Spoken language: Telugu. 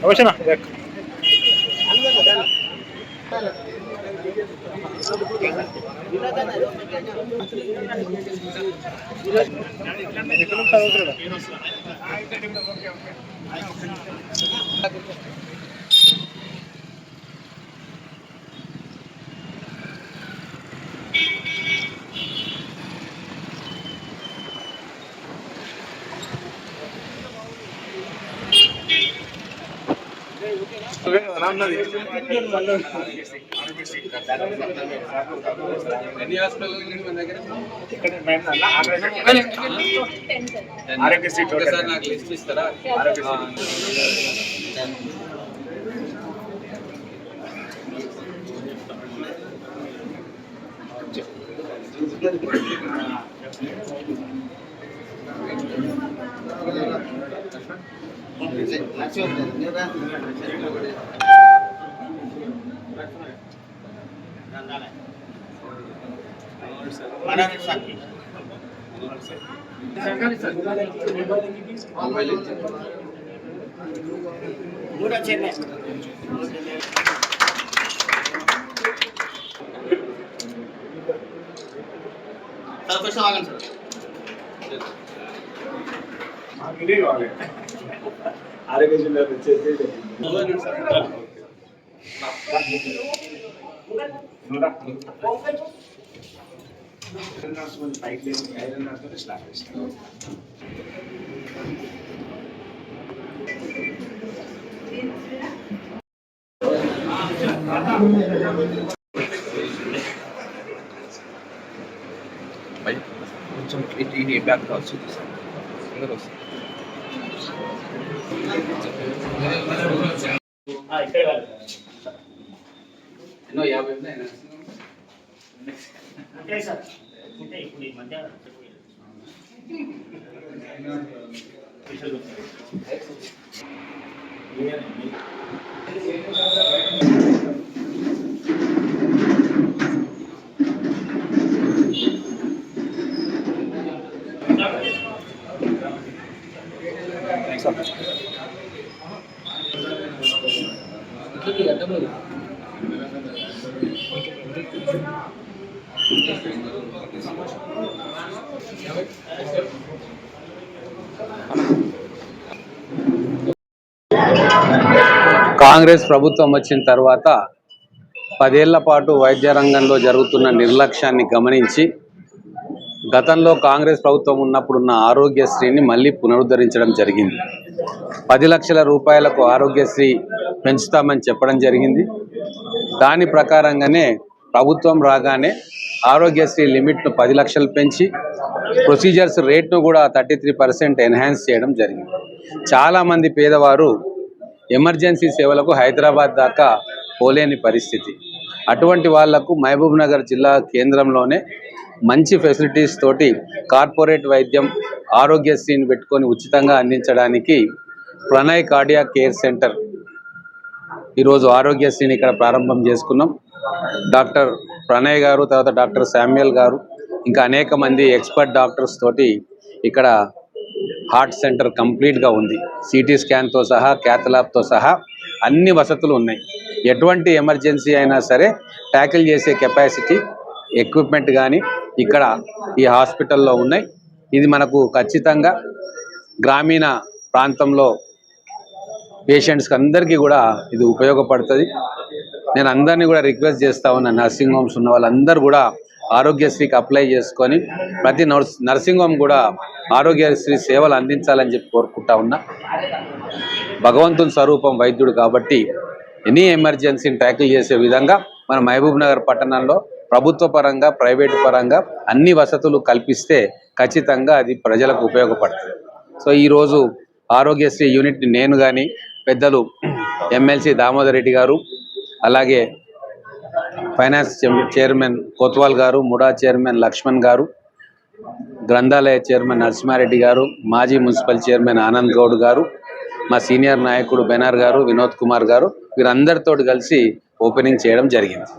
అవసరం ఆరోగ్యశ్రీ నాకు లిస్ట్ ఇస్తారా? కొంచెం ఇది బ్యాక్ కావచ్చు ఎన్నో 50 ఉంటాయి సార్. ఇప్పుడు ఈ మధ్య కాంగ్రెస్ ప్రభుత్వం వచ్చిన తర్వాత 10 ఏళ్ల పాటు వైద్య రంగంలో జరుగుతున్న నిర్లక్ష్యాన్ని గమనించి గతంలో కాంగ్రెస్ ప్రభుత్వం ఉన్నప్పుడున్న ఆరోగ్యశ్రీని మళ్ళీ పునరుద్ధరించడం జరిగింది. 10 లక్షల రూపాయలకు ఆరోగ్యశ్రీ పెంచుతామని చెప్పడం జరిగింది. దాని ప్రకారంగానే ప్రభుత్వం రాగానే ఆరోగ్యశ్రీ లిమిట్ను 10 లక్షలు పెంచి ప్రొసీజర్స్ రేట్ను కూడా 33% ఎన్హాన్స్ చేయడం జరిగింది. చాలామంది పేదవారు ఎమర్జెన్సీ సేవలకు హైదరాబాద్ దాకా పోలేని పరిస్థితి. అటువంటి వాళ్లకు మహబూబ్ నగర్ జిల్లా కేంద్రంలోనే మంచి ఫెసిలిటీస్ తోటి కార్పొరేట్ వైద్యం ఆరోగ్యశ్రీని పెట్టుకొని ఉచితంగా అందించడానికి ప్రణయ్ కార్డియాక్ కేర్ సెంటర్ ఈరోజు ఆరోగ్యశ్రీని ఇక్కడ ప్రారంభం చేసుకున్నాం. డాక్టర్ ప్రణయ్ గారు, తర్వాత డాక్టర్ శామ్యుయల్ గారు, ఇంకా అనేక మంది ఎక్స్పర్ట్ డాక్టర్స్ తోటి ఇక్కడ హార్ట్ సెంటర్ కంప్లీట్గా ఉంది. సిటీ స్కాన్తో సహా, క్యాథ్లాబ్తో సహా అన్ని వసతులు ఉన్నాయి. ఎటువంటి ఎమర్జెన్సీ అయినా సరే ట్యాకిల్ చేసే కెపాసిటీ, ఎక్విప్మెంట్ కానీ ఇక్కడ ఈ హాస్పిటల్లో ఉన్నాయి. ఇది మనకు ఖచ్చితంగా గ్రామీణ ప్రాంతంలో పేషెంట్స్కి అందరికీ కూడా ఇది ఉపయోగపడుతుంది. నేను అందరినీ కూడా రిక్వెస్ట్ చేస్తా ఉన్నా, నర్సింగ్ హోమ్స్ ఉన్న వాళ్ళందరూ కూడా ఆరోగ్యశ్రీకి అప్లై చేసుకొని ప్రతి నర్సింగ్ హోమ్ కూడా ఆరోగ్యశ్రీ సేవలు అందించాలని చెప్పి కోరుకుంటా ఉన్నా. భగవంతుని స్వరూపం వైద్యుడు కాబట్టి ఎనీ ఎమర్జెన్సీని ట్యాకిల్ చేసే విధంగా మన మహబూబ్ నగర్ పట్టణంలో ప్రభుత్వ పరంగా, ప్రైవేటు పరంగా అన్ని వసతులు కల్పిస్తే ఖచ్చితంగా అది ప్రజలకు ఉపయోగపడుతుంది. సో ఈరోజు ఆరోగ్యశ్రీ యూనిట్ని నేను కానీ, పెద్దలు ఎమ్మెల్సీ దామోదర్ రెడ్డి గారు, అలాగే ఫైనాన్స్ చైర్మన్ కోత్వాల్ గారు, ముడా చైర్మన్ లక్ష్మణ్ గారు, గ్రంథాలయ చైర్మన్ నరసింహారెడ్డి గారు, మాజీ మున్సిపల్ చైర్మన్ ఆనంద్ గౌడ్ గారు, మా సీనియర్ నాయకుడు బెనర్ గారు, వినోద్ కుమార్ గారు, వీరందరితో కలిసి ఓపెనింగ్ చేయడం జరిగింది.